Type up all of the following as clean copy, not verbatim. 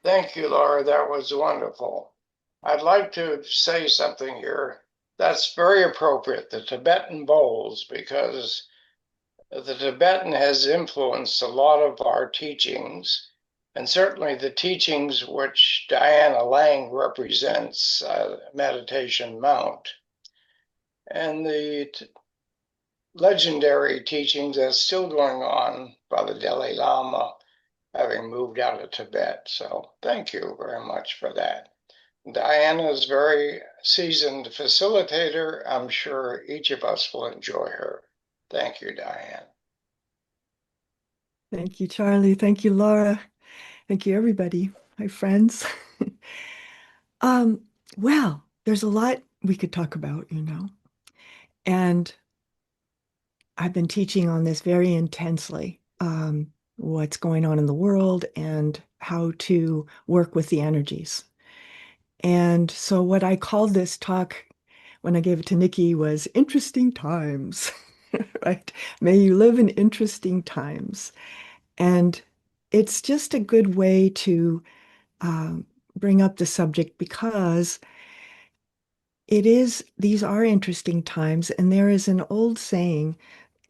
Thank you, Laura. That was wonderful. I'd like to say something here that's very appropriate, the Tibetan bowls, because the Tibetan has influenced a lot of our teachings, and certainly the teachings which Diana Lang represents, Meditation Mount, and the legendary teachings that's still going on by the Dalai Lama, having moved out of Tibet. So thank you very much for that. Diana is a very seasoned facilitator. I'm sure each of us will enjoy her. Thank you, Diane. Thank you, Charlie. Thank you, Laura. Thank you, everybody, my friends. Um, well, there's a lot we could talk about, and I've been teaching on this very intensely, what's going on in the world and how to work with the energies. And so what I called this talk when I gave it to Nikki was interesting times, right? May you live in interesting times. And it's just a good way to um, bring up the subject because these are interesting times. And there is an old saying,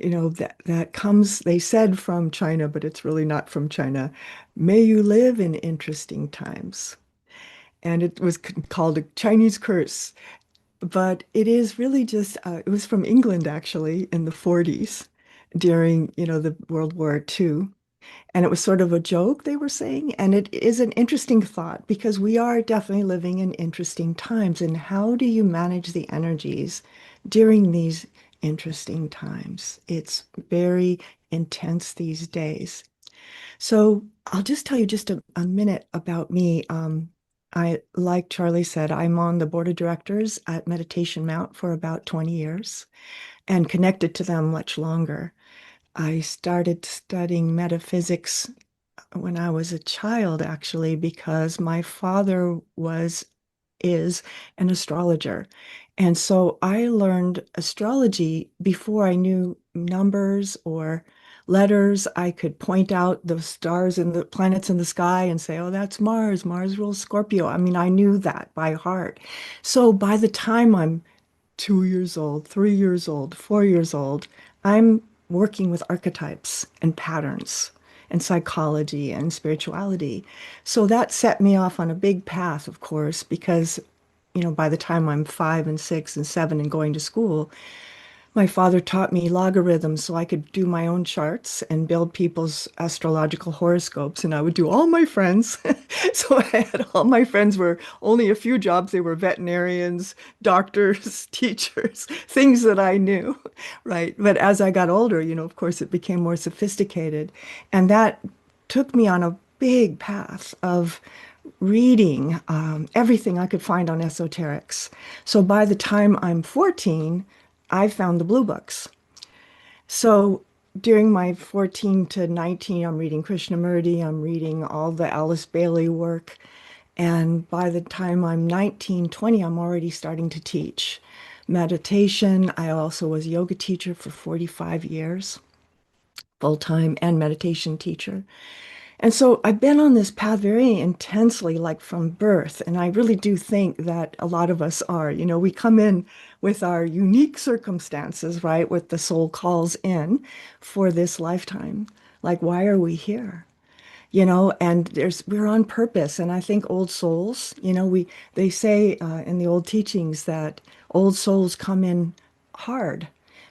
that comes, they said from China, but it's really not from China. May you live in interesting times. And it was called a Chinese curse. But it is really just, it was from England actually in the 40s during, the World War II. And it was sort of a joke they were saying. And it is an interesting thought because we are definitely living in interesting times. And how do you manage the energies during these interesting times? It's very intense these days. So I'll just tell you just a minute about me. Like Charlie said, I'm on the board of directors at Meditation Mount for about 20 years and connected to them much longer. I started studying metaphysics when I was a child, actually, because my father is an astrologer. And so I learned astrology before I knew numbers or letters. I could point out the stars and the planets in the sky and say, oh, that's Mars. Mars rules Scorpio. I mean, I knew that by heart. So by the time I'm 2 years old, 3 years old, 4 years old, I'm working with archetypes and patterns and psychology and spirituality. So that set me off on a big path, of course, because, by the time I'm 5 and 6 and 7 and going to school, my father taught me logarithms so I could do my own charts and build people's astrological horoscopes. And I would do all my friends. So I had all my friends were only a few jobs. They were veterinarians, doctors, teachers, things that I knew, right? But as I got older, of course, it became more sophisticated. And that took me on a big path of reading everything I could find on esoterics. So by the time I'm 14, I found the blue books. So during my 14 to 19, I'm reading Krishnamurti, I'm reading all the Alice Bailey work. And by the time I'm 19, 20, I'm already starting to teach meditation. I also was a yoga teacher for 45 years, full-time and meditation teacher. And so I've been on this path very intensely, like from birth. And I really do think that a lot of us are. We come in with our unique circumstances, right? What the soul calls in for this lifetime. Like, why are we here? And we're on purpose. And I think old souls, they say in the old teachings that old souls come in hard,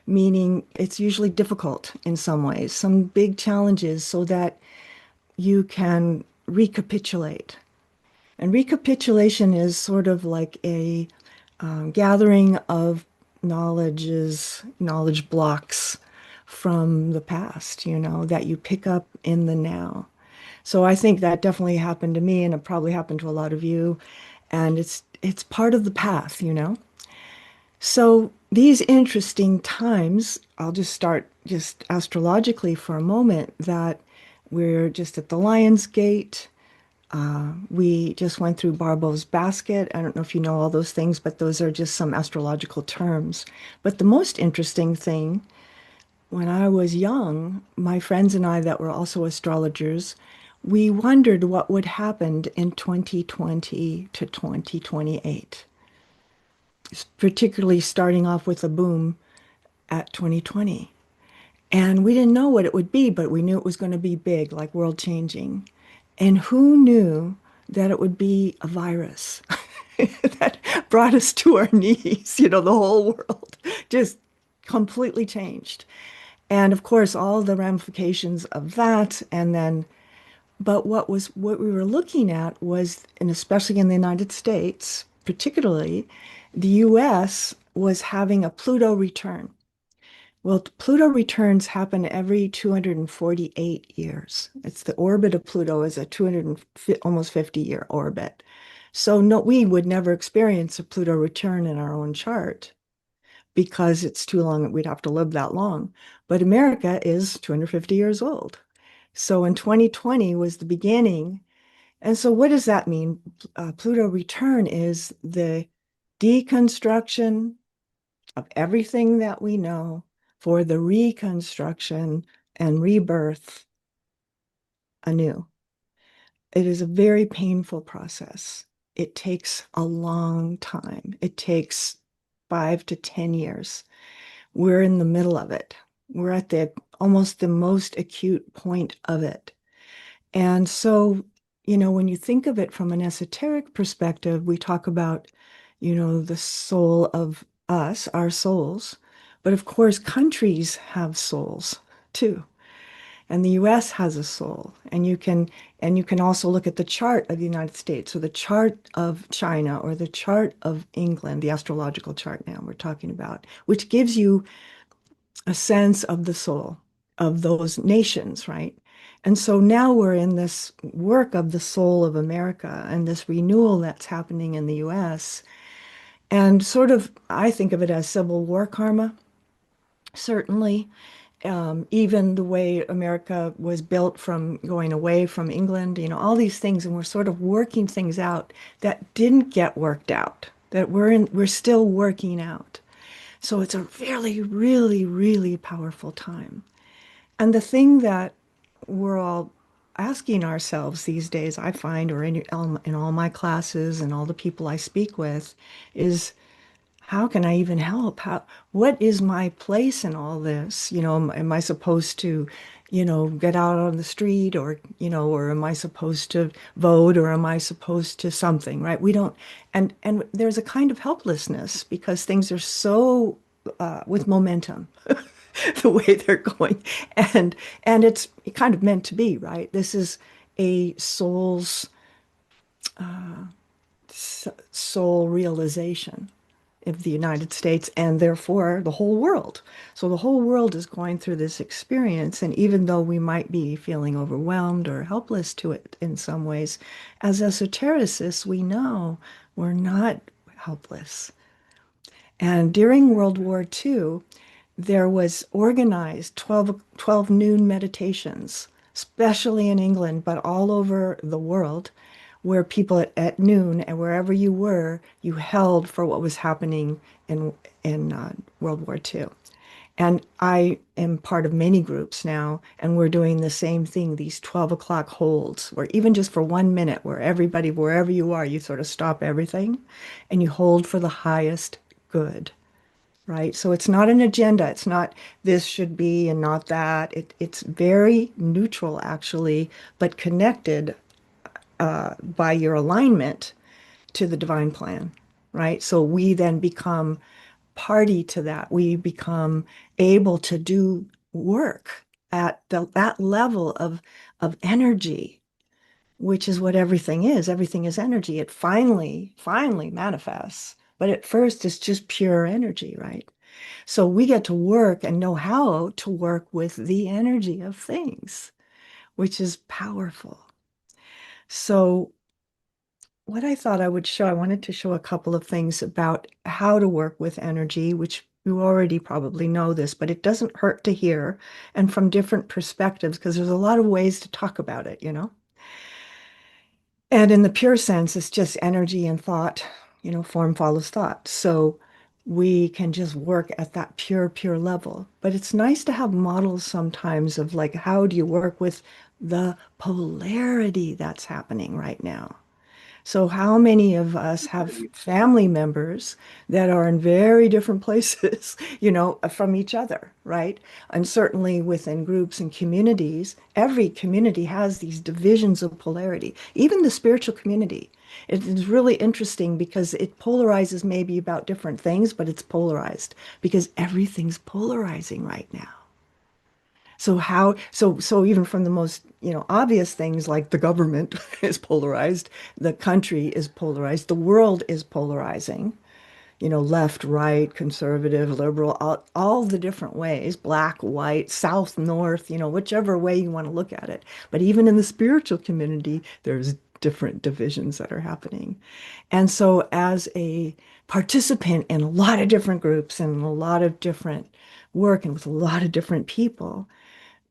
meaning it's usually difficult in some ways, some big challenges, so that you can recapitulate. And recapitulation is sort of like a gathering of knowledge blocks from the past, that you pick up in the now. So I think that definitely happened to me, and it probably happened to a lot of you. And it's part of the path. So these interesting times, I'll just start just astrologically for a moment, that We're just at the Lion's Gate. We just went through Barbo's basket. I don't know if you know all those things, but those are just some astrological terms. But the most interesting thing, when I was young, my friends and I that were also astrologers, we wondered what would happen in 2020 to 2028, particularly starting off with a boom at 2020. And we didn't know what it would be, but we knew it was going to be big, like world changing. And who knew that it would be a virus that brought us to our knees? The whole world just completely changed. And of course, all the ramifications of that. And then, but what we were looking at was, and especially in the United States, particularly, the US was having a Pluto return. Well, Pluto returns happen every 248 years. It's the orbit of Pluto is a 200 almost 50-year orbit. So no, we would never experience a Pluto return in our own chart because it's too long. We'd have to live that long. But America is 250 years old. So in 2020 was the beginning. And so what does that mean? Pluto return is the deconstruction of everything that we know for the reconstruction and rebirth anew. It is a very painful process. It takes a long time. It takes 5 to 10 years. We're in the middle of it. We're at the almost the most acute point of it. And so, when you think of it from an esoteric perspective, we talk about, the soul of us, our souls. But of course, countries have souls too. And the US has a soul. And you can also look at the chart of the United States or the chart of China or the chart of England, the astrological chart now we're talking about, which gives you a sense of the soul of those nations, right? And so now we're in this work of the soul of America and this renewal that's happening in the US. And sort of, I think of it as Civil War karma, certainly. Even the way America was built from going away from England, all these things, and we're sort of working things out that didn't get worked out, that we're still working out. So it's a really, really, really powerful time. And the thing that we're all asking ourselves these days, I find, or in all my classes and all the people I speak with, is how can I even help? What is my place in all this? Am I supposed to, get out on the street or am I supposed to vote or am I supposed to something, right? We don't, and there's a kind of helplessness because things are so with momentum, the way they're going. And and it's kind of meant to be, right? This is a soul realization of the United States and therefore the whole world. So the whole world is going through this experience. And even though we might be feeling overwhelmed or helpless to it in some ways, as esotericists, we know we're not helpless. And during World War II, there was organized 12 noon meditations, especially in England, but all over the world, where people at noon and wherever you were, you held for what was happening in World War II. And I am part of many groups now, and we're doing the same thing, these 12 o'clock holds, where even just for 1 minute, where everybody, wherever you are, you sort of stop everything and you hold for the highest good, right? So it's not an agenda. It's not this should be and not that. It's very neutral, actually, but connected by your alignment to the divine plan, right? So we then become party to that. We become able to do work at that level of energy, which is what everything is. Everything is energy. It finally manifests. But at first, it's just pure energy, right? So we get to work and know how to work with the energy of things, which is powerful. So what I thought I would show, I wanted to show a couple of things about how to work with energy, which You already probably know this, but it doesn't hurt to hear and from different perspectives because there's a lot of ways to talk about it, you know? And in the pure sense, it's just energy and thought, form follows thought. So we can just work at that pure, pure level. But it's nice to have models sometimes of like, how do you work with the polarity that's happening right now? So, how many of us have family members that are in very different places, from each other, right? And certainly within groups and communities, every community has these divisions of polarity, even the spiritual community. It is really interesting because it polarizes maybe about different things, but it's polarized because everything's polarizing right now. So even from the most, obvious things like the government is polarized, the country is polarized, the world is polarizing, left, right, conservative, liberal, all the different ways, black, white, south, north, whichever way you want to look at it. But even in the spiritual community, there's different divisions that are happening. And so as a participant in a lot of different groups and a lot of different work and with a lot of different people,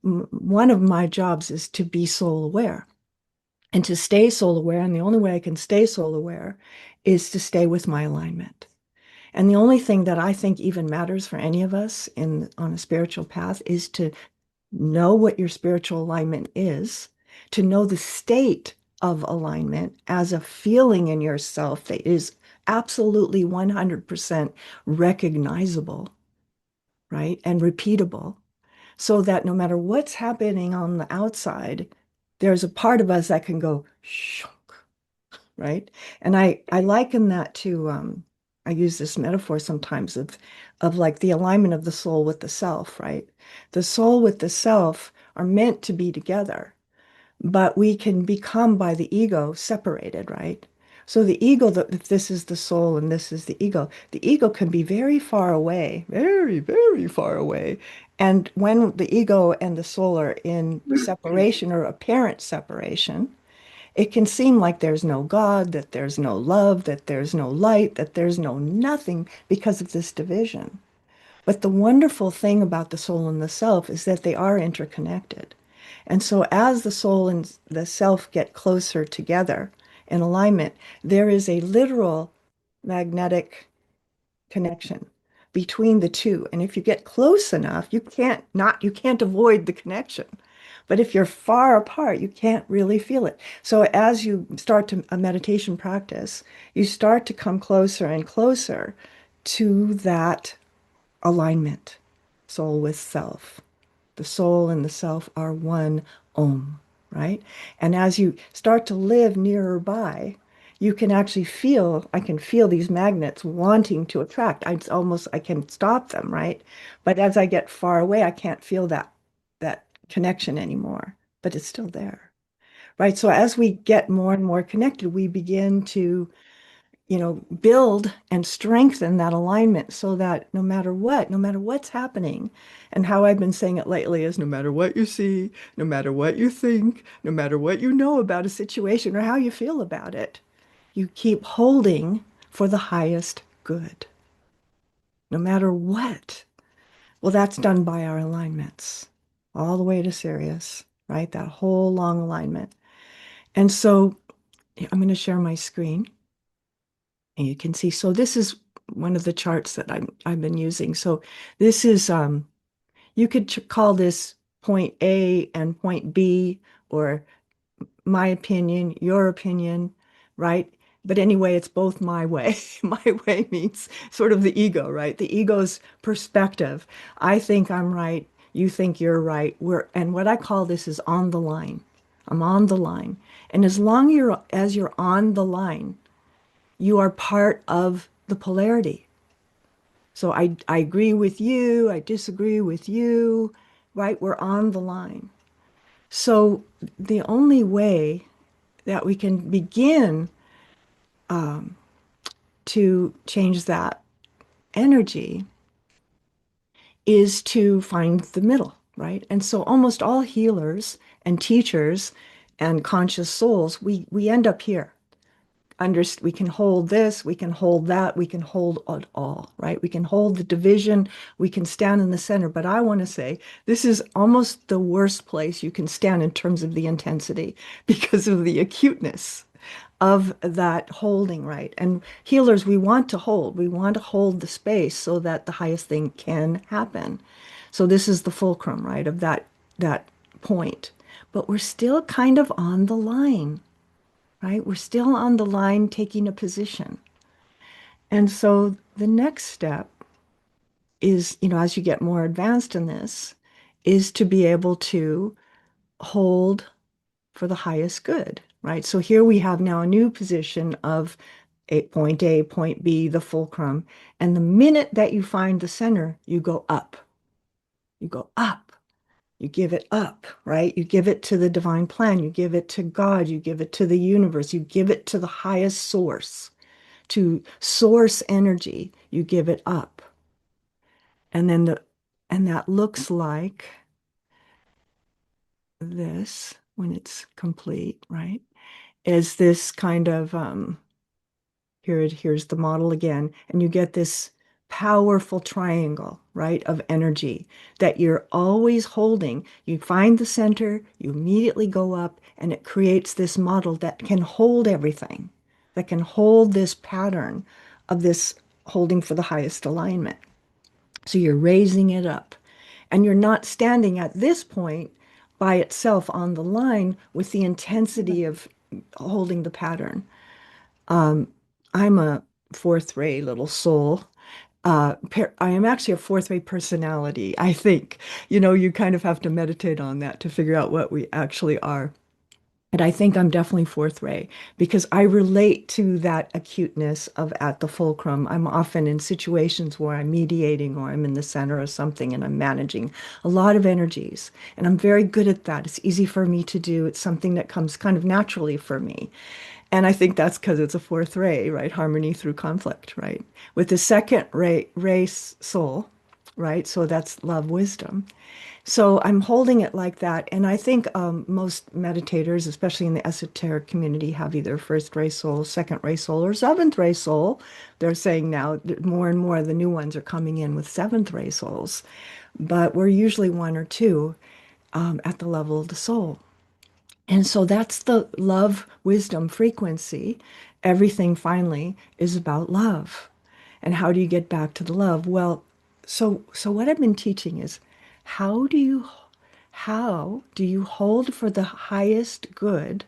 one of my jobs is to be soul aware and to stay soul aware. And the only way I can stay soul aware is to stay with my alignment. And the only thing that I think even matters for any of us on a spiritual path is to know what your spiritual alignment is, to know the state of alignment as a feeling in yourself that is absolutely 100% recognizable, right? And repeatable so that no matter what's happening on the outside, there's a part of us that can go shunk, right? And I liken that to I use this metaphor sometimes of like the alignment of the soul with the self, right? The soul with the self are meant to be together, but we can become by the ego separated, right? So the ego, if this is the soul and this is the ego can be very far away, very, very far away. And when the ego and the soul are in separation or apparent separation, it can seem like there's no God, that there's no love, that there's no light, that there's no nothing because of this division. But the wonderful thing about the soul and the self is that they are interconnected. And so as the soul and the self get closer together in alignment, there is a literal magnetic connection between the two. And if you get close enough, you can't avoid the connection. But if you're far apart, you can't really feel it. So as you start to a meditation practice, you start to come closer and closer to that alignment, soul with self. The soul and the self are one Om, right? And as you start to live nearer by, you can actually I can feel these magnets wanting to attract. I can stop them, right? But as I get far away, I can't feel that connection anymore, but it's still there, right? So as we get more and more connected, we begin to build and strengthen that alignment so that no matter what's happening, and how I've been saying it lately is no matter what you see, no matter what you think, no matter what you know about a situation or how you feel about it, you keep holding for the highest good, no matter what. Well, that's done by our alignments, all the way to Sirius, right? That whole long alignment. And so I'm going to share my screen. And you can see, so this is one of the charts that I've been using. So this is, you could call this point A and point B, or my opinion, your opinion, right? But anyway, it's both my way. My way means sort of the ego, right? The ego's perspective. I think I'm right. You think you're right. And what I call this is on the line. I'm on the line. And as you're on the line, you are part of the polarity. So I agree with you, I disagree with you, right? We're on the line. So the only way that we can begin to change that energy is to find the middle, right? And so almost all healers and teachers and conscious souls, we end up here. we can hold this, we can hold that, we can hold it all, right? We can hold the division, we can stand in the center. But I want to say this is almost the worst place you can stand in terms of the intensity because of the acuteness of that holding, right? And healers, we want to hold the space so that the highest thing can happen. So this is the fulcrum, right, of that point. But we're still kind of on the line, right? We're still on the line taking a position. And so the next step is, as you get more advanced in this, is to be able to hold for the highest good, right? So here we have now a new position of point A, point B, the fulcrum. And the minute that you find the center, you go up. You go up. You give it up, right? You give it to the divine plan. You give it to God. You give it to the universe. You give it to the highest source, to source energy. You give it up. And then and that looks like this when it's complete, right? Is this kind of here's the model again, and you get this powerful triangle, right, of energy that you're always holding. You find the center, you immediately go up, and it creates this model that can hold everything, that can hold this pattern of this holding for the highest alignment. So you're raising it up, and you're not standing at this point by itself on the line with the intensity of holding the pattern. I'm a fourth ray little soul. I am actually a fourth ray personality, I think. You kind of have to meditate on that to figure out what we actually are. And I think I'm definitely fourth ray because I relate to that acuteness of at the fulcrum. I'm often in situations where I'm mediating or I'm in the center of something and I'm managing a lot of energies. And I'm very good at that. It's easy for me to do. It's something that comes kind of naturally for me. And I think that's because it's a fourth ray, right? Harmony through conflict, right? With the second ray soul, right? So that's love, wisdom. So I'm holding it like that. And I think most meditators, especially in the esoteric community, have either first ray soul, second ray soul, or seventh ray soul. They're saying now that more and more of the new ones are coming in with seventh ray souls. But we're usually one or two at the level of the soul. And so that's the love wisdom frequency. Everything finally is about love. And how do you get back to the love? Well, so what I've been teaching is how do you how do you hold for the highest good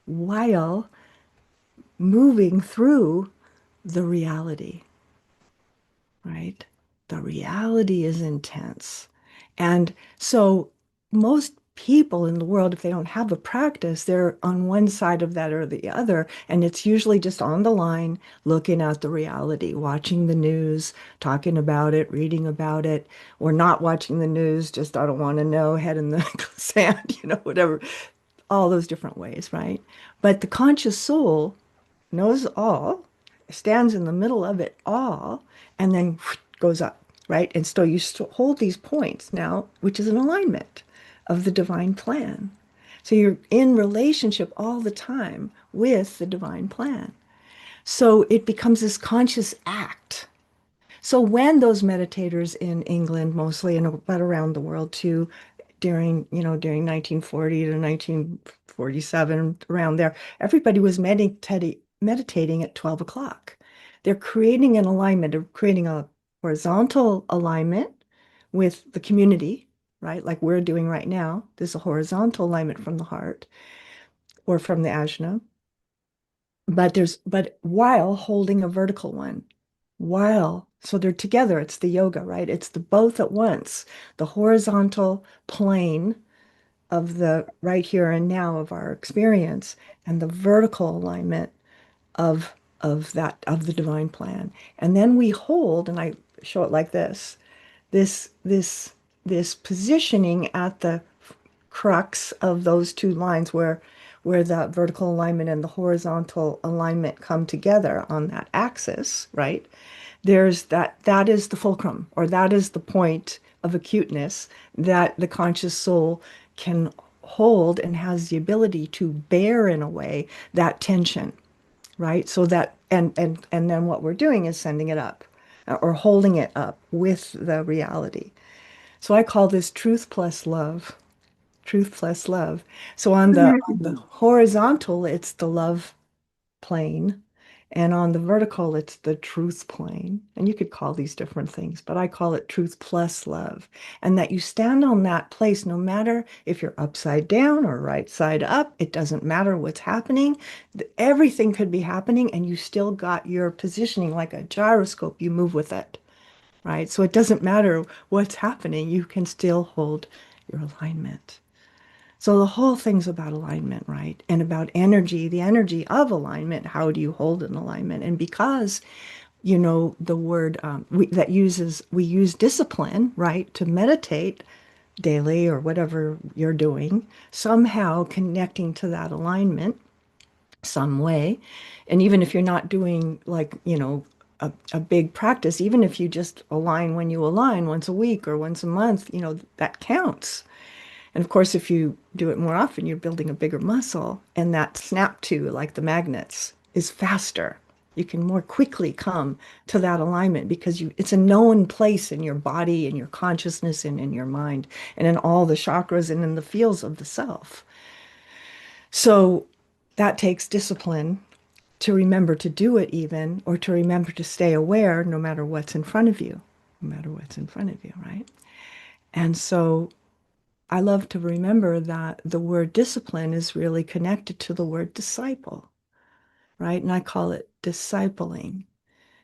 while moving through the reality? Right? The reality is intense. And so most people in the world, if they don't have a practice, they're on one side of that or the other. And it's usually just on the line, looking at the reality, watching the news, talking about it, reading about it, or not watching the news, just I don't want to know, head in the sand, whatever, all those different ways, right? But the conscious soul knows all, stands in the middle of it all, and then goes up, right? And so you hold these points now, which is an alignment of the divine plan. So you're in relationship all the time with the divine plan. So it becomes this conscious act. So when those meditators in England mostly and but around the world too, during 1940 to 1947, around there, everybody was meditating at 12 o'clock. They're creating an alignment, of creating a horizontal alignment with the community, right? Like we're doing right now. There's a horizontal alignment from the heart or from the ajna, but while holding a vertical one, so they're together. It's the yoga, right? It's the both at once, the horizontal plane of the right here and now of our experience and the vertical alignment of of the divine plan. And then we hold, and I show it like this this positioning at the crux of those two lines where the vertical alignment and the horizontal alignment come together on that axis, right? There's that is the fulcrum, or that is the point of acuteness that the conscious soul can hold and has the ability to bear in a way that tension, right? So that and then what we're doing is sending it up or holding it up with the reality. So I call this truth plus love. Truth plus love. So on the horizontal, it's the love plane. And on the vertical, it's the truth plane. And you could call these different things, but I call it truth plus love. And that you stand on that place, no matter if you're upside down or right side up, it doesn't matter what's happening. Everything could be happening, and you still got your positioning like a gyroscope. You move with it, right? So it doesn't matter what's happening, you can still hold your alignment. So the whole thing's about alignment, right? And about energy, the energy of alignment. How do you hold an alignment? And because, the word we use discipline, right, to meditate daily or whatever you're doing, somehow connecting to that alignment some way. And even if you're not doing like, a big practice, even if you just align when you align once a week or once a month, that counts. And of course, if you do it more often, you're building a bigger muscle. And that snap to, like the magnets, is faster. You can more quickly come to that alignment because it's a known place in your body, in your consciousness, and in your mind, and in all the chakras and in the fields of the self. So that takes discipline to remember to do it even, or to remember to stay aware no matter what's in front of you, no matter what's in front of you, right? And so I love to remember that the word discipline is really connected to the word disciple, right? And I call it discipling.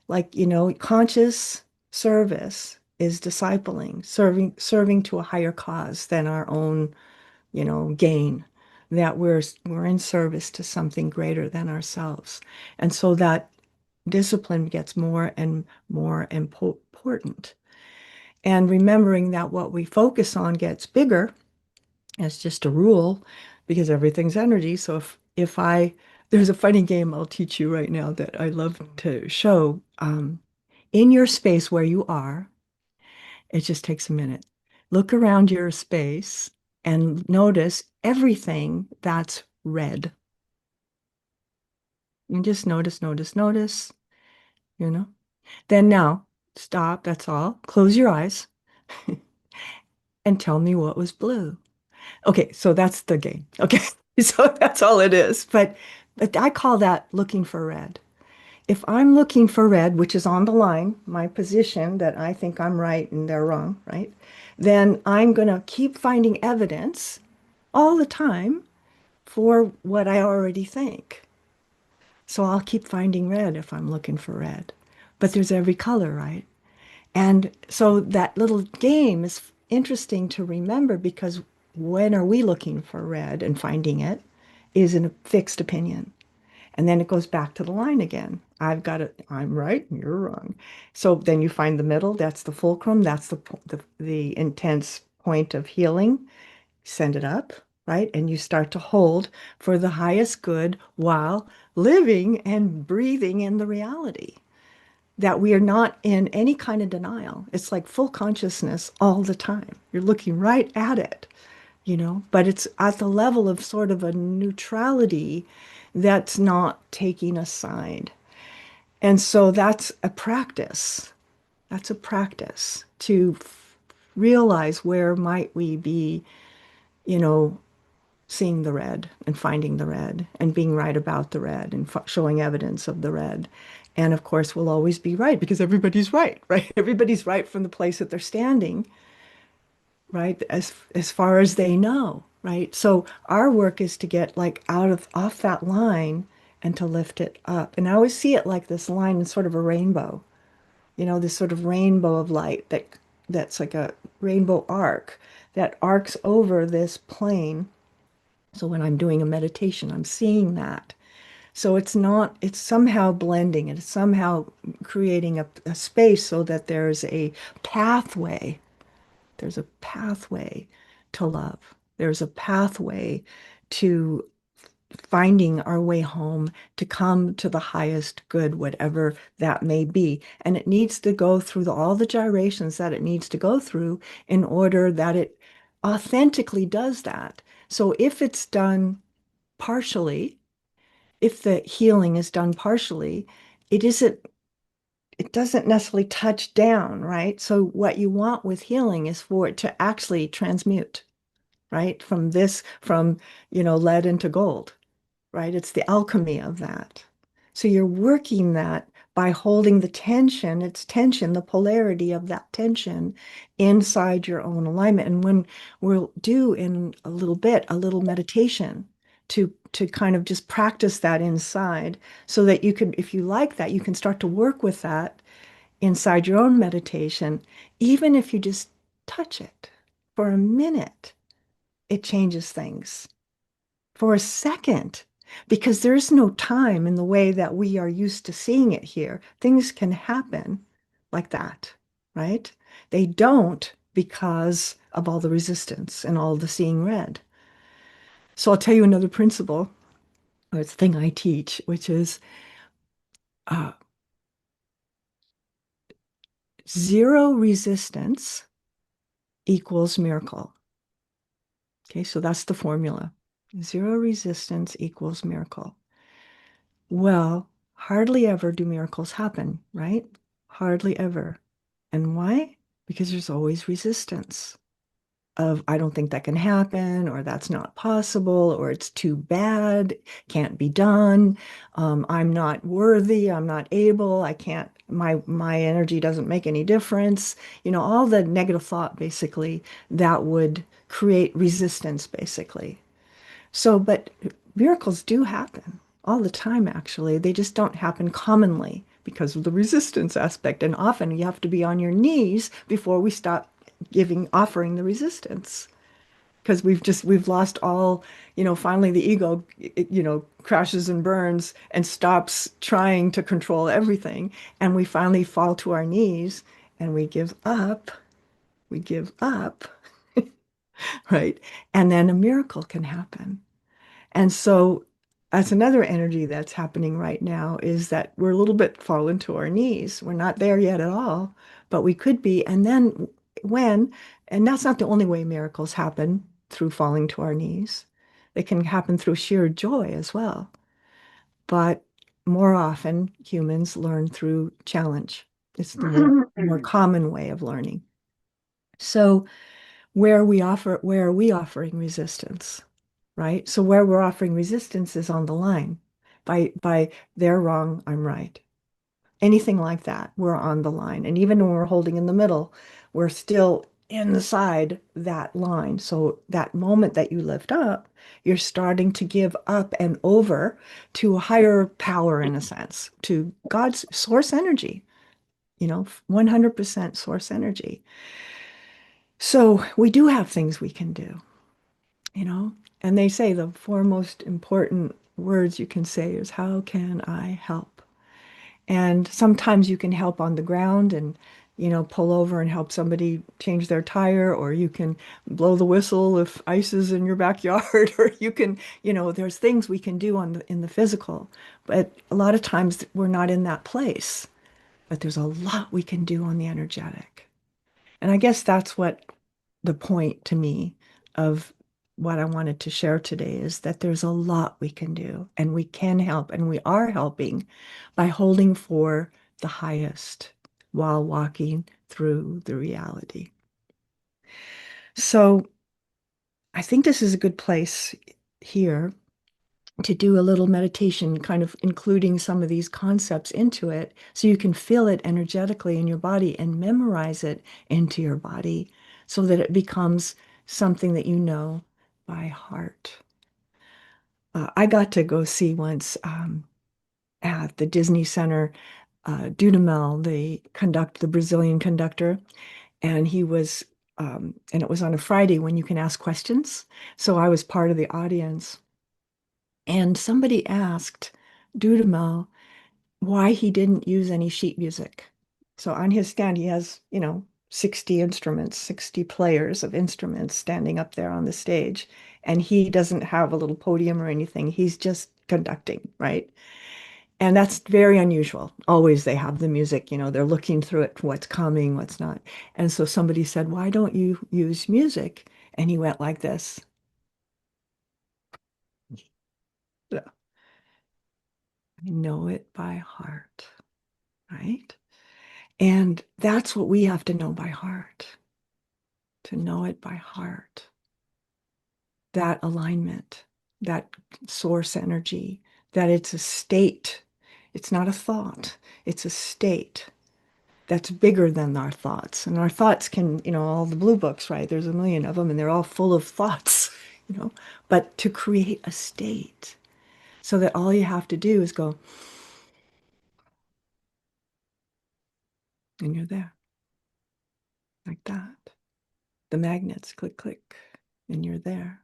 Like, conscious service is discipling, serving to a higher cause than our own, gain, that we're in service to something greater than ourselves. And so that discipline gets more and more important. And remembering that what we focus on gets bigger. It's just a rule because everything's energy. So there's a funny game I'll teach you right now that I love to show. In your space where you are, it just takes a minute. Look around your space and notice everything that's red. You just notice, you know. Then now, stop, that's all. Close your eyes and tell me what was blue. Okay, so that's the game. Okay, so that's all it is. But I call that looking for red. If I'm looking for red, which is on the line, my position that I think I'm right and they're wrong, right? Then I'm going to keep finding evidence all the time for what I already think. So I'll keep finding red if I'm looking for red. But there's every color, right? And so that little game is interesting to remember because when are we looking for red and finding it is in a fixed opinion. And then it goes back to the line again. I've got it. I'm right and you're wrong. So then you find the middle. That's the fulcrum. That's the intense point of healing. Send it up, right? And you start to hold for the highest good while living and breathing in the reality that we are not in any kind of denial. It's like full consciousness all the time. You're looking right at it, but it's at the level of sort of a neutrality that's not taking a side. And so that's a practice. That's a practice to realize where might we be, you know, seeing the red and finding the red and being right about the red and showing evidence of the red. And of course, we'll always be right because everybody's right, right? Everybody's right from the place that they're standing, right? As far as they know, right? So our work is to get like off that line and to lift it up. And I always see it like this line in sort of a rainbow, this sort of rainbow of light that's like a rainbow arc that arcs over this plane. So when I'm doing a meditation, I'm seeing that. So it's somehow blending, it's somehow creating a space so that pathway. There's a pathway to love. There's a pathway to finding our way home, to come to the highest good, whatever that may be. And it needs to go through all the gyrations that it needs to go through in order that it authentically does that. So if it's done partially, if the healing is done partially, it isn't, it doesn't necessarily touch down, right? So what you want with healing is for it to actually transmute, right? From, lead into gold, right? It's the alchemy of that. So you're working that by holding the tension, it's tension, the polarity of that tension inside your own alignment. And when we'll do in a little bit, a little meditation to kind of just practice that inside so that you can, if you like that, you can start to work with that inside your own meditation, even if you just touch it for a minute, it changes things for a second, because there's no time in the way that we are used to seeing it here. Things can happen like that, right? They don't because of all the resistance and all the seeing red. So I'll tell you another principle, or it's a thing I teach, which is uh, zero resistance equals miracle. Okay, so that's the formula. Zero resistance equals miracle. Well, hardly ever do miracles happen, right? Hardly ever. And why? Because there's always resistance of, I don't think that can happen, or that's not possible, or it's too bad, can't be done. I'm not worthy, I'm not able, I can't, my energy doesn't make any difference. All the negative thought basically that would create resistance basically. So, but miracles do happen all the time, actually. They just don't happen commonly because of the resistance aspect. And often you have to be on your knees before we stop offering the resistance. Because we've lost all, finally the ego, crashes and burns and stops trying to control everything. And we finally fall to our knees and we give up, right? And then a miracle can happen. And so that's another energy that's happening right now is that we're a little bit fallen to our knees. We're not there yet at all, but we could be. And then when, and that's not the only way miracles happen through falling to our knees. They can happen through sheer joy as well. But more often, humans learn through challenge. It's the more common way of learning. So where are we offering resistance? Right? So where we're offering resistance is on the line. By they're wrong, I'm right. Anything like that, we're on the line. And even when we're holding in the middle, we're still inside that line. So that moment that you lift up, you're starting to give up and over to a higher power in a sense, to God's source energy, 100% source energy. So we do have things we can do, you know? And they say the four most important words you can say is, how can I help? And sometimes you can help on the ground and, pull over and help somebody change their tire, or you can blow the whistle if ice is in your backyard, or you can, there's things we can do in the physical. But a lot of times we're not in that place. But there's a lot we can do on the energetic. And I guess that's what the point to me of what I wanted to share today is that there's a lot we can do and we can help and we are helping by holding for the highest while walking through the reality. So I think this is a good place here to do a little meditation, kind of including some of these concepts into it so you can feel it energetically in your body and memorize it into your body so that it becomes something that you know by heart. I got to go see once at the Disney Center, Dudamel, the Brazilian conductor, and and it was on a Friday when you can ask questions. So I was part of the audience. And somebody asked Dudamel why he didn't use any sheet music. So on his stand, he has, 60 instruments, 60 players of instruments standing up there on the stage. And he doesn't have a little podium or anything. He's just conducting, right? And that's very unusual. Always they have the music, they're looking through it, what's coming, what's not. And so somebody said, why don't you use music? And he went like this. know it by heart, right? And that's what we have to know by heart, to know it by heart. That alignment, that source energy, that it's a state. It's not a thought, it's a state that's bigger than our thoughts. And our thoughts can, all the blue books, right? There's a million of them and they're all full of thoughts, but to create a state so that all you have to do is go, and you're there, like that. The magnets click, click, and you're there.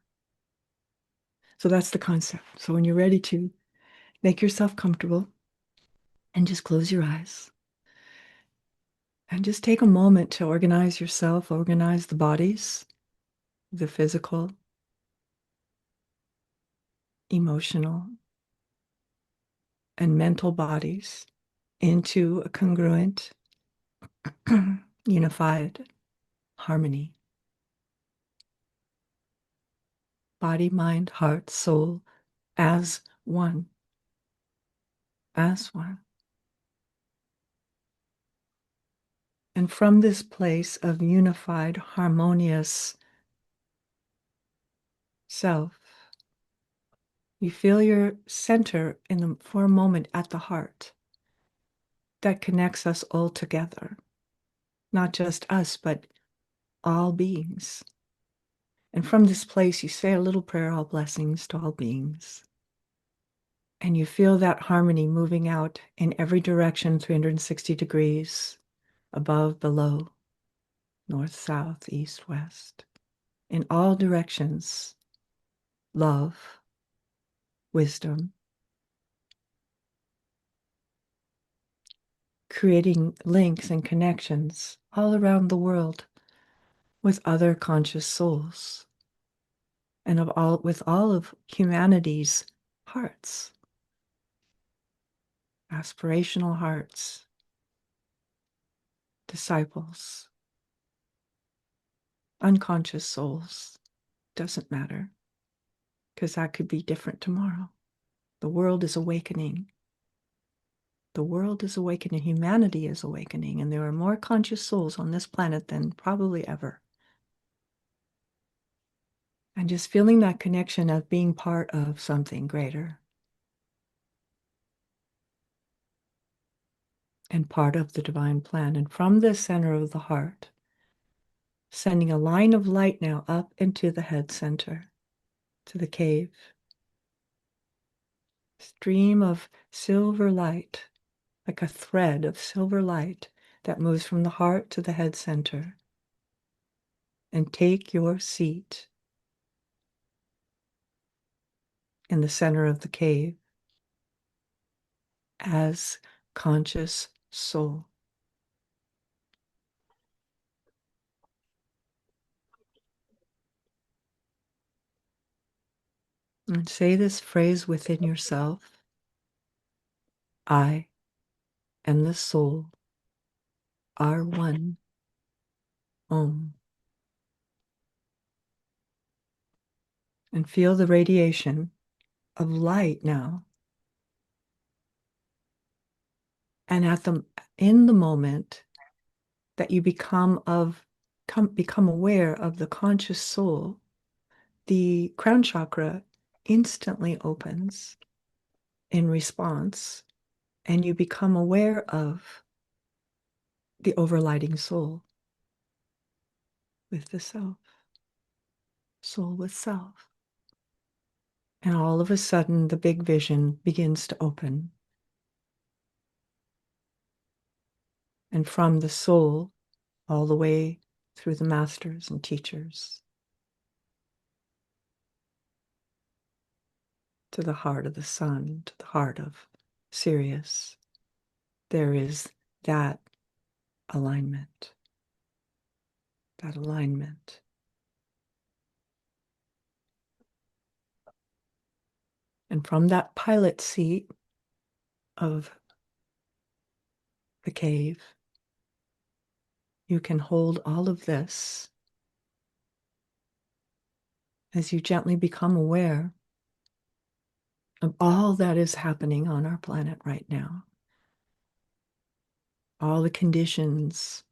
So that's the concept. So when you're ready to make yourself comfortable and just close your eyes and just take a moment to organize yourself, organize the bodies, the physical, emotional, and mental bodies into a congruent, unified harmony. Body, mind, heart, soul, as one. As one. And from this place of unified, harmonious self, you feel your center for a moment at the heart that connects us all together, not just us, but all beings. And from this place, you say a little prayer, all blessings to all beings. And you feel that harmony moving out in every direction, 360 degrees, above, below, north, south, east, west, in all directions, love, wisdom, creating links and connections all around the world with other conscious souls and with all of humanity's hearts, aspirational hearts, disciples, unconscious souls. Doesn't matter, because that could be different tomorrow. The world is awakening. The world is awakening. Humanity is awakening, and there are more conscious souls on this planet than probably ever. And just feeling that connection of being part of something greater and part of the divine plan. And from the center of the heart, sending a line of light now up into the head center, to the cave. Stream of silver light, like a thread of silver light that moves from the heart to the head center. And take your seat in the center of the cave as conscious soul. And say this phrase within yourself. I and the soul are one. Om. And feel the radiation of light now. And in the moment that you become aware of the conscious soul, the crown chakra instantly opens in response, and you become aware of the overlighting soul with the self, soul with self. And all of a sudden, the big vision begins to open. And from the soul, all the way through the masters and teachers, to the heart of the sun, to the heart of Sirius, there is that alignment. That alignment. And from that pilot seat of the cave, you can hold all of this as you gently become aware of all that is happening on our planet right now, all the conditions,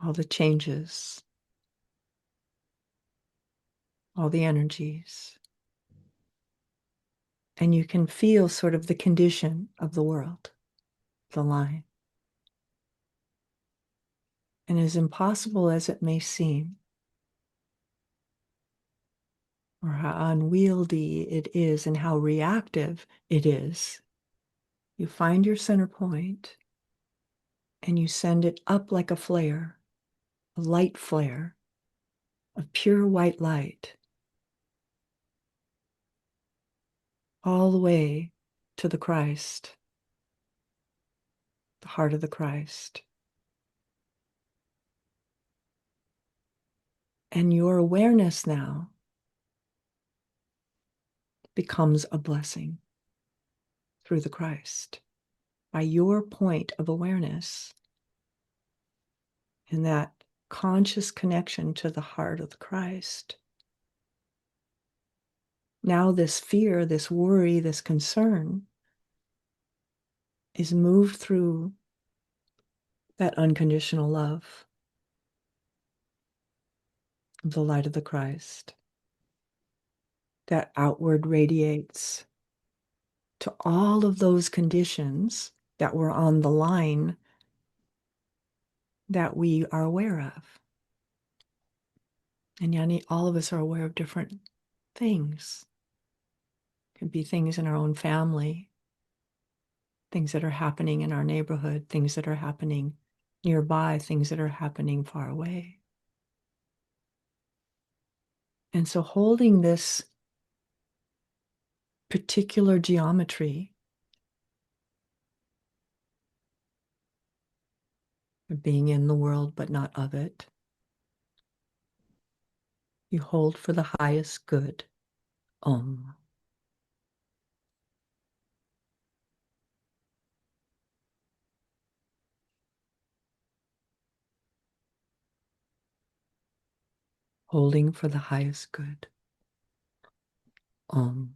all the changes, all the energies. And you can feel sort of the condition of the world, the line. And as impossible as it may seem, or how unwieldy it is and how reactive it is, you find your center point and you send it up like a flare, a light flare of pure white light, all the way to the Christ, the heart of the Christ. And your awareness now becomes a blessing through the Christ. By your point of awareness and that conscious connection to the heart of the Christ, now this fear, this worry, this concern is moved through that unconditional love of the light of the Christ that outward radiates to all of those conditions that were on the line that we are aware of. And yet all of us are aware of different things. It could be things in our own family, things that are happening in our neighborhood, things that are happening nearby, things that are happening far away. And so holding this particular geometry of being in the world but not of it, you hold for the highest good. Om. Holding for the highest good. Om.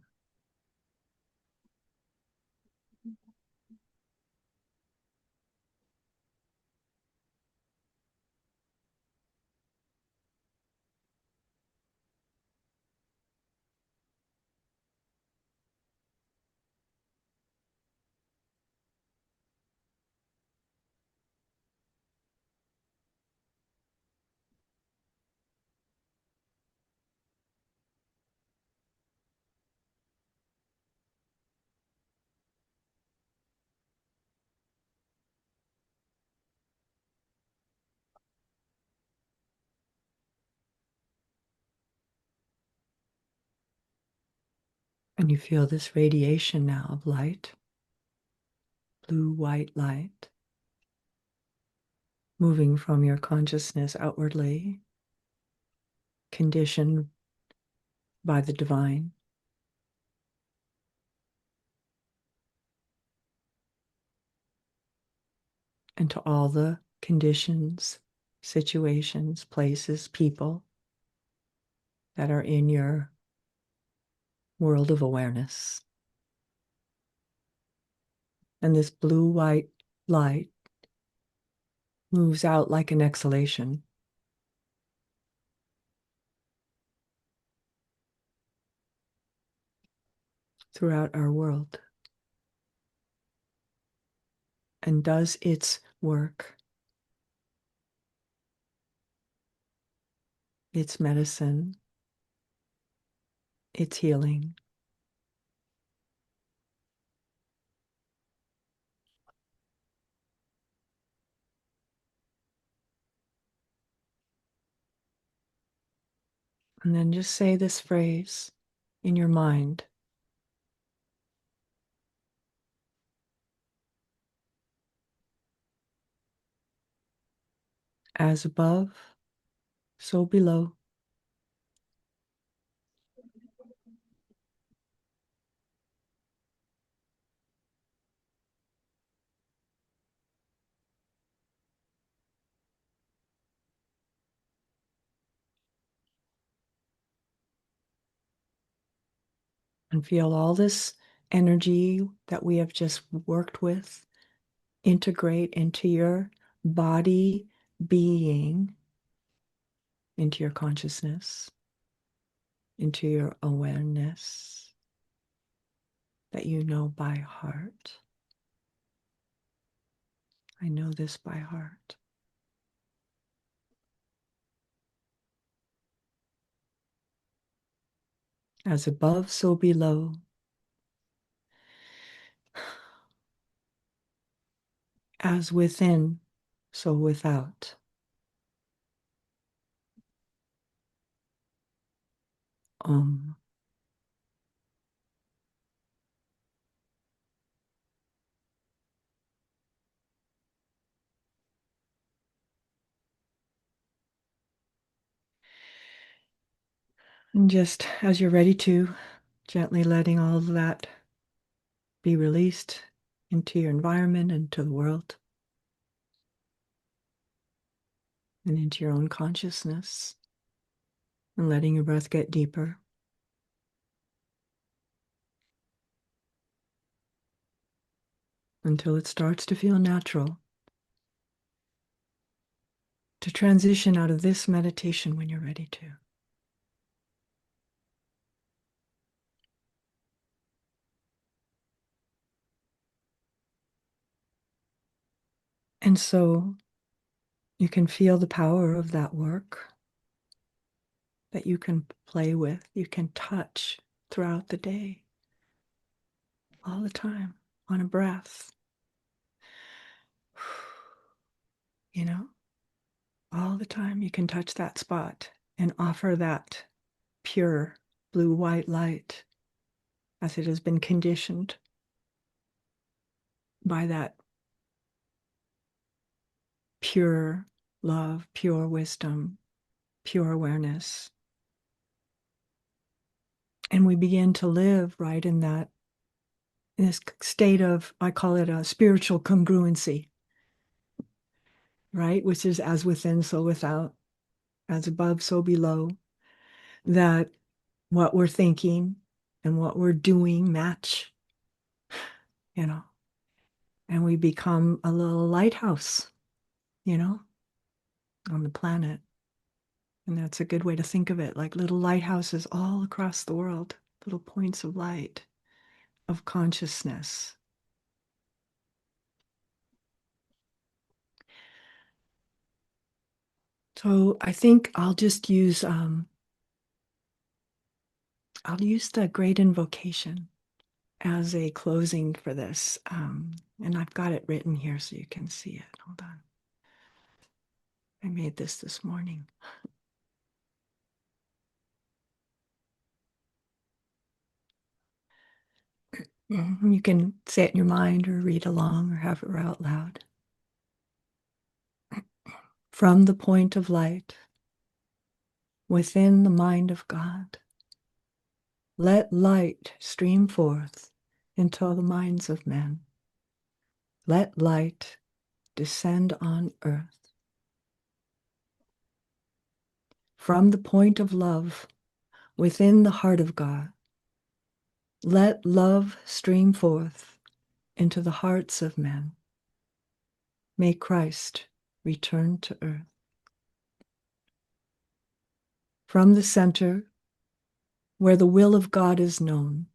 And you feel this radiation now of light, blue, white light, moving from your consciousness outwardly, conditioned by the divine, and to all the conditions, situations, places, people that are in your world of awareness. And this blue-white light moves out like an exhalation throughout our world and does its work, its medicine, its healing. And then just say this phrase in your mind. As above, so below. And feel all this energy that we have just worked with integrate into your body being, into your consciousness, into your awareness that you know by heart. I know this by heart. As above, so below. As within, so without. Om. And just as you're ready to, gently letting all of that be released into your environment, into the world, and into your own consciousness, and letting your breath get deeper. Until it starts to feel natural to transition out of this meditation when you're ready to. And so you can feel the power of that work that you can play with, you can touch throughout the day, all the time, on a breath. You know, all the time you can touch that spot and offer that pure blue-white light as it has been conditioned by that pure love, pure wisdom, pure awareness. And we begin to live right in this state of, I call it a spiritual congruency, right? Which is as within, so without, as above, so below. That what we're thinking and what we're doing match, you know, and we become a little lighthouse, you know, on the planet. And that's a good way to think of it, like little lighthouses all across the world, little points of light, of consciousness. So I think I'll just use the Great Invocation as a closing for this. And I've got it written here so you can see it. Hold on. I made this morning. You can say it in your mind or read along or have it out loud. From the point of light within the mind of God, let light stream forth into the minds of men. Let light descend on earth. From the point of love within the heart of God, let love stream forth into the hearts of men. May Christ return to earth. From the center, where the will of God is known,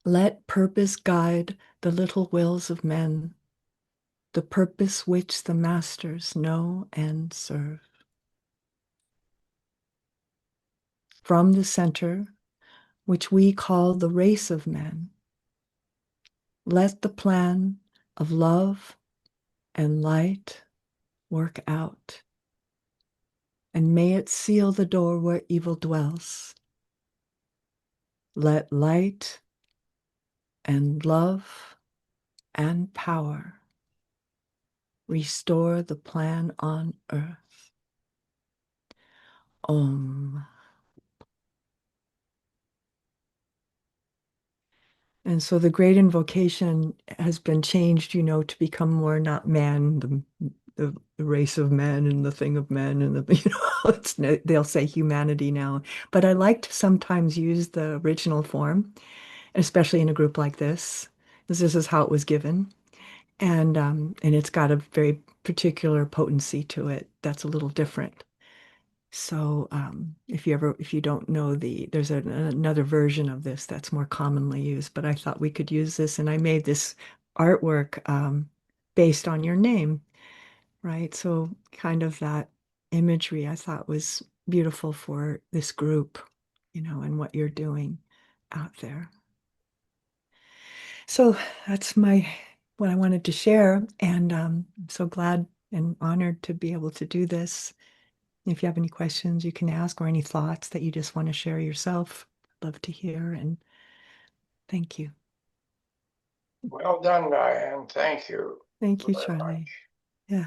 let purpose guide the little wills of men, the purpose which the masters know and serve. From the center, which we call the race of men, let the plan of love and light work out, and may it seal the door where evil dwells. Let light and love and power restore the plan on earth. Om. And so the Great Invocation has been changed, to become more not man, the the race of men and the thing of men and the they'll say humanity now. But I like to sometimes use the original form, especially in a group like this, because this is how it was given. And it's got a very particular potency to it that's a little different. So if you don't know there's another version of this that's more commonly used, but I thought we could use this, and I made this artwork based on your name, right? So kind of that imagery I thought was beautiful for this group, and what you're doing out there. So that's what I wanted to share, and I'm so glad and honored to be able to do this. If you have any questions, you can ask, or any thoughts that you just want to share yourself. I'd love to hear, and thank you. Well done, Diane. Thank you Thank you, very Charlie. much. Yeah,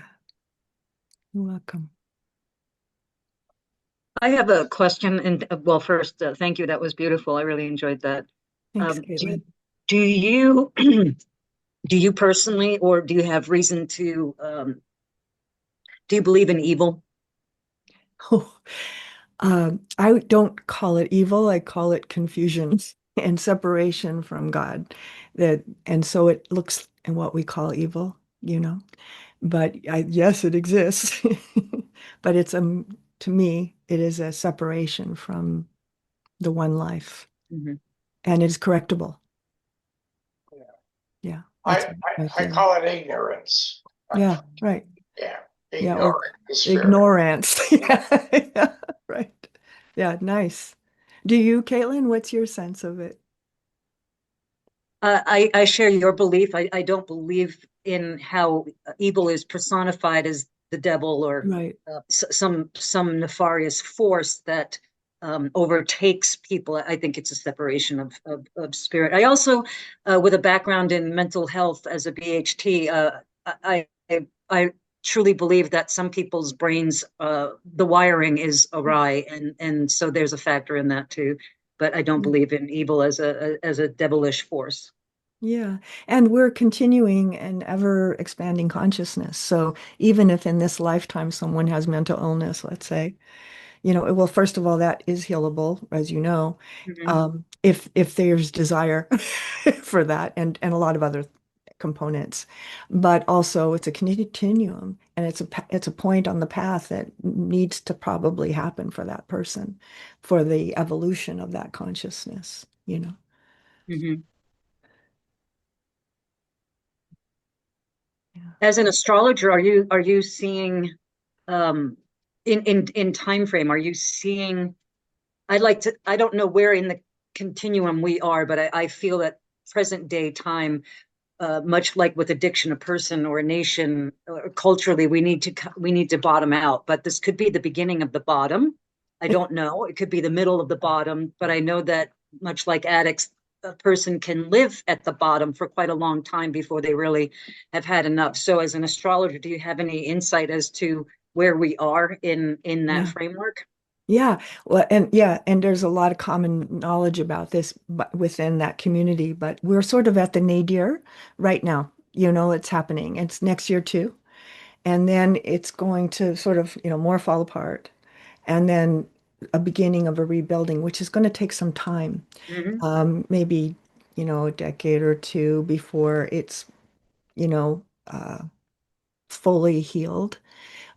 you're welcome. I have a question, and well, first, thank you. That was beautiful. I really enjoyed that. Thanks, Do Caitlin. do you do you personally, or do you have reason to do you believe in evil? Oh, I don't call it evil. I call it confusion and separation from God. And so it looks in what we call evil. But yes, it exists. But to me, it is a separation from the one life, Mhm. and it's correctable. Yeah. Yeah, I, that's I, my I feeling. call it ignorance. Yeah, right. Yeah, Yeah, or ignoring the spirit. ignorance. Yeah, yeah, right. Yeah, nice. Do you, Caitlin, what's your sense of it? I share your belief. I don't believe in how evil is personified as the devil or Right. some nefarious force that overtakes people. I think it's a separation of spirit. I also, with a background in mental health as a BHT, I truly believe that some people's brains, the wiring is awry, and so there's a factor in that too. But I don't believe in evil as a devilish force. Yeah. And we're continuing and ever expanding consciousness. So even if in this lifetime someone has mental illness, let's say, well, first of all, that is healable, as you know, Mhm. if there's desire for that, and a lot of other components. But also it's a continuum, and it's a point on the path that needs to probably happen for that person, for the evolution of that consciousness. Mhm. Yeah. As an astrologer, are you seeing um in time frame, are you seeing I don't know where in the continuum we are, but I feel that present day time, much like with addiction, a person or a nation, culturally, we need to bottom out. But this could be the beginning of the bottom. I don't know. It could be the middle of the bottom, but I know that much like addicts, a person can live at the bottom for quite a long time before they really have had enough. So, as an astrologer, do you have any insight as to where we are in that Yeah. framework? Yeah, well, and there's a lot of common knowledge about this within that community, but we're sort of at the nadir right now. It's happening. It's next year too. And then it's going to sort of, more fall apart. And then a beginning of a rebuilding, which is going to take some time. Hmm. Maybe, a decade or two before it's, you know, uh, fully healed,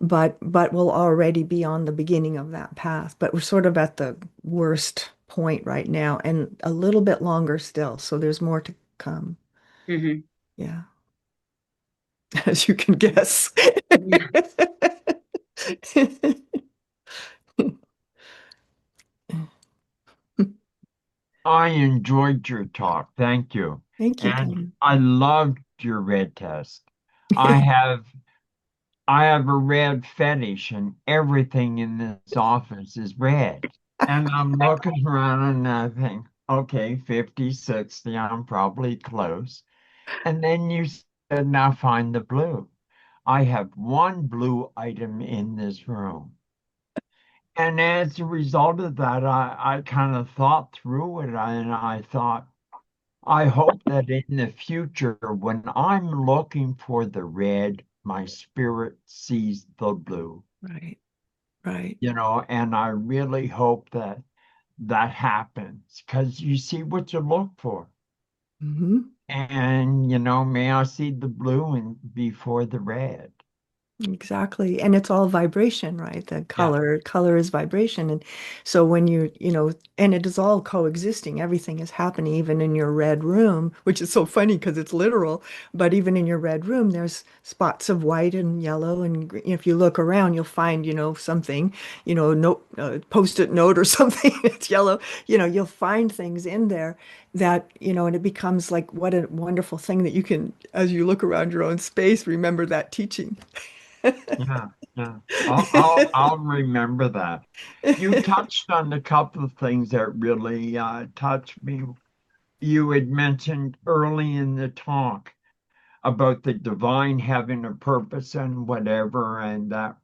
but we'll already be on the beginning of that path. But we're sort of at the worst point right now, and a little bit longer still. So there's more to come. Hmm. Yeah, as you can guess. Yeah. I enjoyed your talk. Thank you. Thank you, And Ken. I loved your red test. I have I have a red fetish and everything in this office is red. And I'm looking around and I think, okay, 50, 60, I'm probably close. And then you said, now find the blue. I have one blue item in this room. And as a result of that, I kind of thought through it and I thought, I hope that in the future, when I'm looking for the red, my spirit sees the blue, Right. Right. and I really hope that that happens because you see what you look for. Hmm. And, may I see the blue and before the red. Exactly. And it's all vibration, right? The Yeah. color is vibration. And so when and it is all coexisting, everything is happening, even in your red room, which is so funny because it's literal. But even in your red room, there's spots of white and yellow. And if you look around, you'll find, something, note, post-it note or something that's yellow. You'll find things in there that, and it becomes like, what a wonderful thing that you can, as you look around your own space, remember that teaching. Yeah. Yeah. I'll remember that. You touched on a couple of things that really touched me. You had mentioned early in the talk about the divine having a purpose and whatever, and that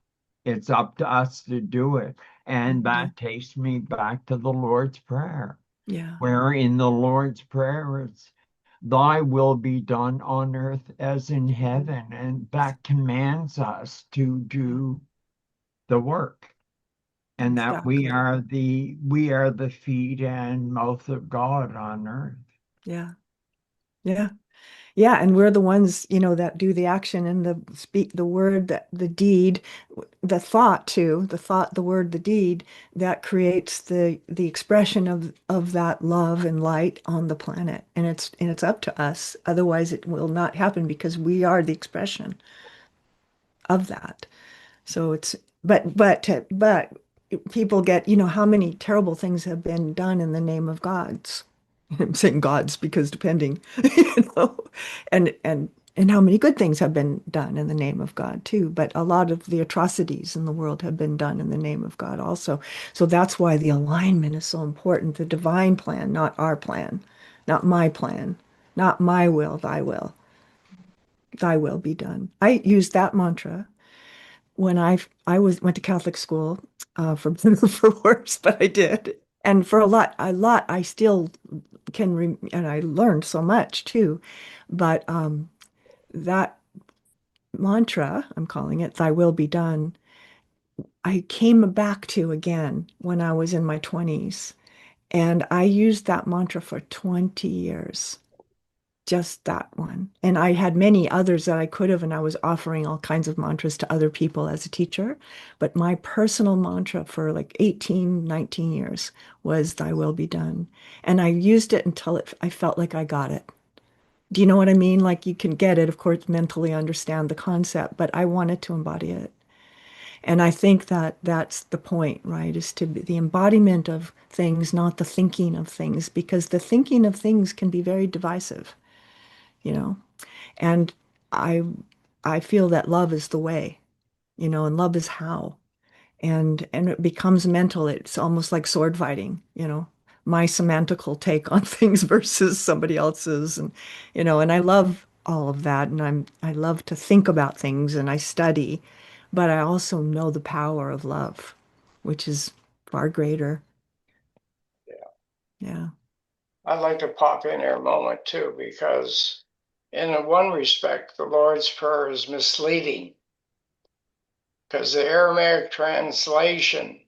it's up to us to do it. And Mhm. that takes me back to the Lord's Prayer, Yeah, where in the Lord's Prayer it's thy will be done on earth as in heaven, and that commands us to yeah, do the work, and that we exactly. are the feet and mouth of God on earth. Yeah, yeah, yeah. And we're the ones, that do the action and the speak the word, the deed, the thought too, the thought, the word, the deed that creates the expression of that love and light on the planet. And it's up to us. Otherwise, it will not happen because we are the expression of that. So but people get, how many terrible things have been done in the name of gods. I'm saying gods because depending, you know, and how many good things have been done in the name of God too. But a lot of the atrocities in the world have been done in the name of God also. So that's why the alignment is so important. The divine plan, not our plan, not my plan, not my will, thy will be done. I use that mantra when I went to Catholic school, for better or for worse, but I did. And for a lot, I still and I learned so much too. But that mantra, I'm calling it, "Thy will be done," I came back to again when I was in my 20s, and I used that mantra for 20 years. Just that one. And I had many others that I could have, and I was offering all kinds of mantras to other people as a teacher. But my personal mantra for like 18, 19 years was "Thy will be done." And I used it until I felt like I got it. Do you know what I mean? Like you can get it, of course, mentally understand the concept, but I wanted to embody it. And I think that that's the point, right? Is to be the embodiment of things, not the thinking of things, because the thinking of things can be very divisive, you know? And I I feel that love is the way, and love is how. And it becomes mental. It's almost like sword fighting, my semantical take on things versus somebody else's. And I love all of that. And I love to think about things and I study, but I also know the power of love, which is far greater. Yeah. Yeah. I'd like to pop in here a moment too, because in one respect, the Lord's Prayer is misleading because the Aramaic translation,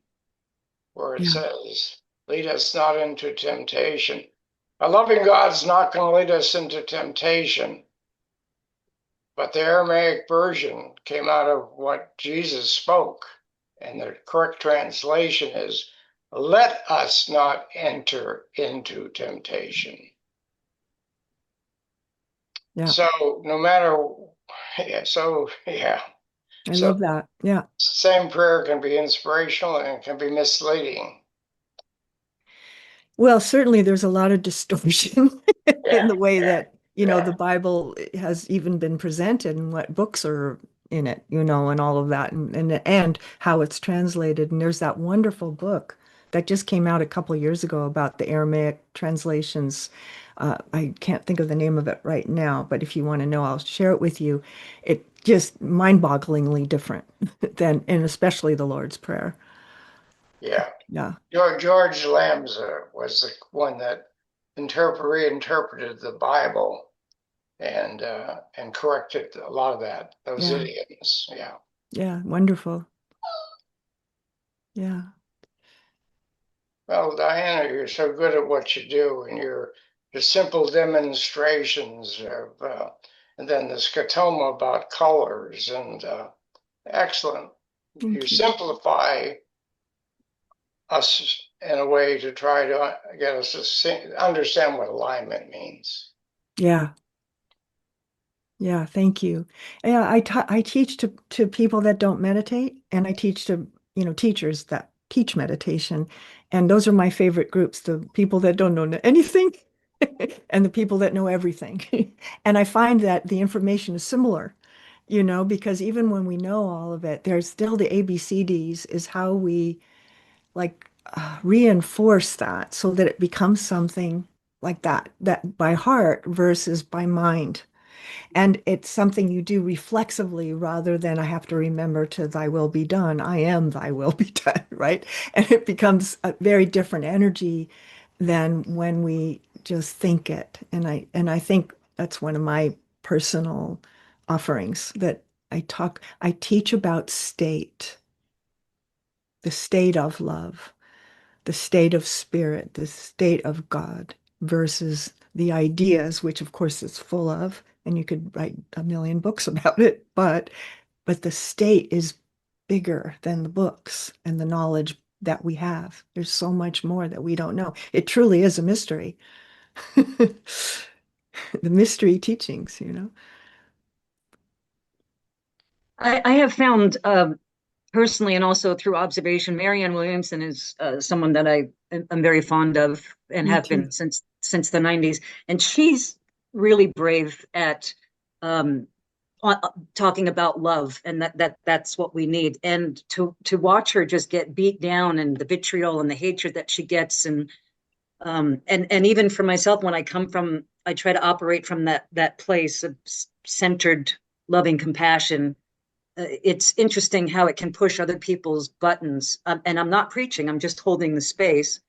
where it Yeah. says, lead us not into temptation. A loving God's not going to lead us into temptation, but the Aramaic version came out of what Jesus spoke. And the correct translation is, let us not enter into temptation. Yeah. So no matter, yeah, I so love that. Yeah. same prayer can be inspirational and it can be misleading. Well, certainly there's a lot of distortion in Yeah, the way that, yeah, the Bible has even been presented and what books are in it, and all of that and how it's translated. And there's that wonderful book that just came out a couple of years ago about the Aramaic translations. I can't think of the name of it right now, but if you want to know, I'll share it with you. It just mind-bogglingly different and especially the Lord's Prayer. yeah. Yeah. George Lambs was the one that reinterpreted the Bible, and corrected a lot of those Yeah. idioms. Yeah. Yeah. Wonderful. Yeah. Well, Diana, you're so good at what you do, and your simple demonstrations of, and then the scotoma about colors, and excellent. You Thank you. simplify us in a way to try to get us to understand what alignment means. Yeah. Yeah, thank you. Yeah, I teach to people that don't meditate, and I teach to, teachers that teach meditation. And those are my favorite groups, the people that don't know anything and the people that know everything. And I find that the information is similar, because even when we know all of it, there's still the ABCDs is how we like reinforce that so that it becomes something like that by heart versus by mind. And it's something you do reflexively rather than I have to remember to thy will be done. I am thy will be done, right? And it becomes a very different energy than when we just think it. And I think that's one of my personal offerings that I teach about state, the state of love, the state of spirit, the state of God versus the ideas, which of course it's full of, and you could write a million books about it, but the state is bigger than the books and the knowledge that we have. There's so much more that we don't know. It truly is a mystery. The mystery teachings. I have found personally and also through observation, Marianne Williamson is someone that am very fond of and Me have too. been since the 90s. And she's really brave at um, talking about love, and that's what we need. And to watch her just get beat down, and the vitriol and the hatred that she gets, and even for myself, when I come from, I try to operate from that place of centered, loving compassion. It's interesting how it can push other people's buttons. And I'm not preaching, I'm just holding the space.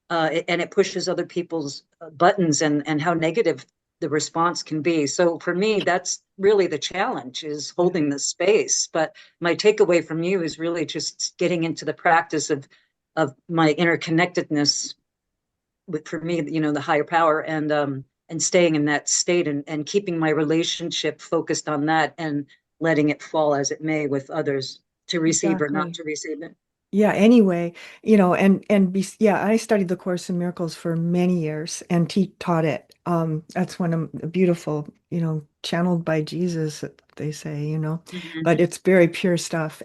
And it pushes other people's buttons, and how negative the response can be. So for me, that's really the challenge, is Yeah. holding the space. But my takeaway from you is really just getting into the practice of my interconnectedness with, for me, the higher power, and staying in that state, and keeping my relationship focused on that, and letting it fall as it may with others, to receive or not Exactly. to receive it. Yeah, anyway, yeah, I studied the Course in Miracles for many years and he taught it. That's one of the beautiful, channeled by Jesus, they say. Mhm. But it's very pure stuff.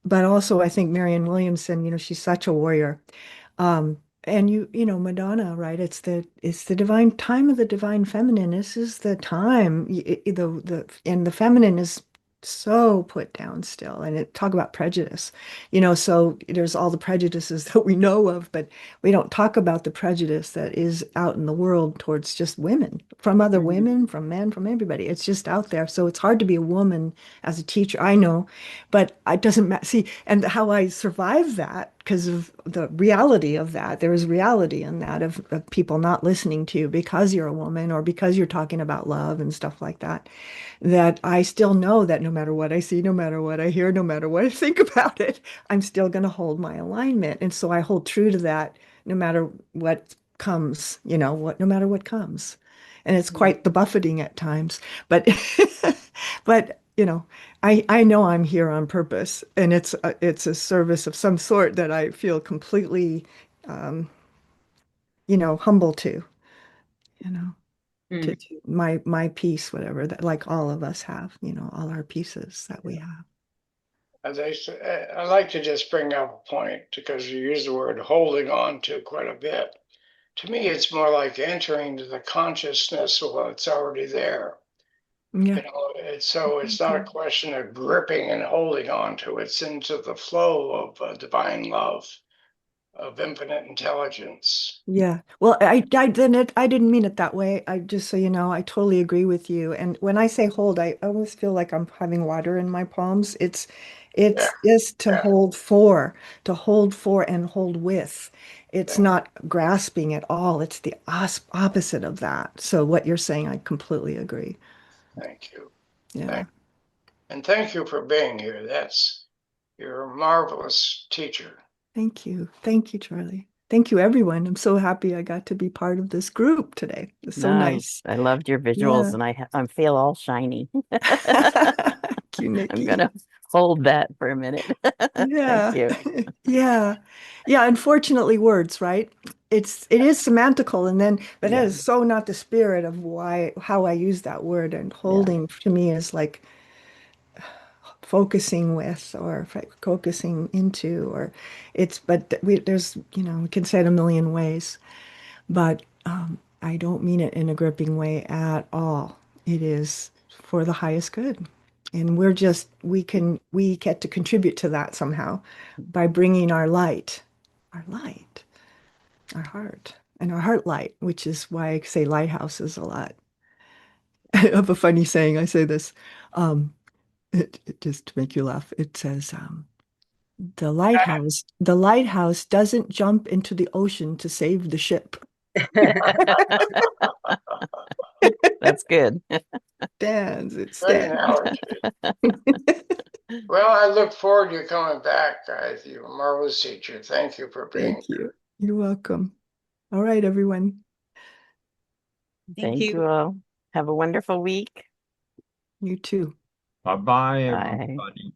But also I think Marianne Williamson, she's such a warrior. And Madonna, right? It's the divine time of the divine feminine. This is the time, and the feminine is so put down still. And talk about prejudice, so there's all the prejudices that we know of, but we don't talk about the prejudice that is out in the world towards just women, from other Mhm. women, from men, from everybody. It's just out there. So it's hard to be a woman as a teacher. I know, but it doesn't matter. See, and how I survive that because of the reality of that. There is reality in that of people not listening to you because you're a woman or because you're talking about love and stuff like that. That I still know that no matter what I see, no matter what I hear, no matter what I think about it, I'm still going to hold my alignment. And so I hold true to that no matter what comes, no matter what comes. And it's Mhm. quite the buffeting at times, but but I know I'm here on purpose, and it's a service of some sort that I feel completely, um, humble to, you know, Mm. to my piece, whatever that, like all of us have, all our pieces that we have. As I like to just bring up a point because you use the word holding on to quite a bit. To me, it's more like entering to the consciousness of what's already there. Yeah. It's not a Okay. question of gripping and holding on to. It's into the flow of divine love, of infinite intelligence. Yeah. Well, I didn't mean it that way. I just so you know, I totally agree with you. And when I say hold, I always feel like I'm having water in my palms. Yeah, It's just yeah, to hold for and hold with. It's thank, not grasping at all. It's the opposite of that. So what you're saying, I completely agree. thank you. Yeah. Thank, and thank you for being here. You're a marvelous teacher. Thank you. Thank you, Charlie. Thank you, everyone. I'm so happy I got to be part of this group today. It's so No, nice. I loved your visuals Yeah. and I feel all shiny. Thank you, I'm Nikki. gonna hold that for a minute. Thank Yeah. you. Yeah. Yeah. Unfortunately, words, right? It is semantical, and then but that Yeah, is so not the spirit of how I use that word. And yeah. holding to me is like focusing with or focusing into, or there's, we can say it a million ways, but I don't mean it in a gripping way at all. It is for the highest good. And we get to contribute to that somehow by bringing our light, our heart, and our heart light, which is why I say lighthouses a lot. I have a funny saying. I say this, um, just to make you laugh. It says, the lighthouse doesn't jump into the ocean to save the ship. That's good. It Good stands. analogy. Well, I look forward to you coming back, guys. You're a marvelous teacher. Thank you for being Thank you. You're welcome. All right, everyone. Thank Thank you. you all. Have a wonderful week. You too. Bye bye, Bye. everybody.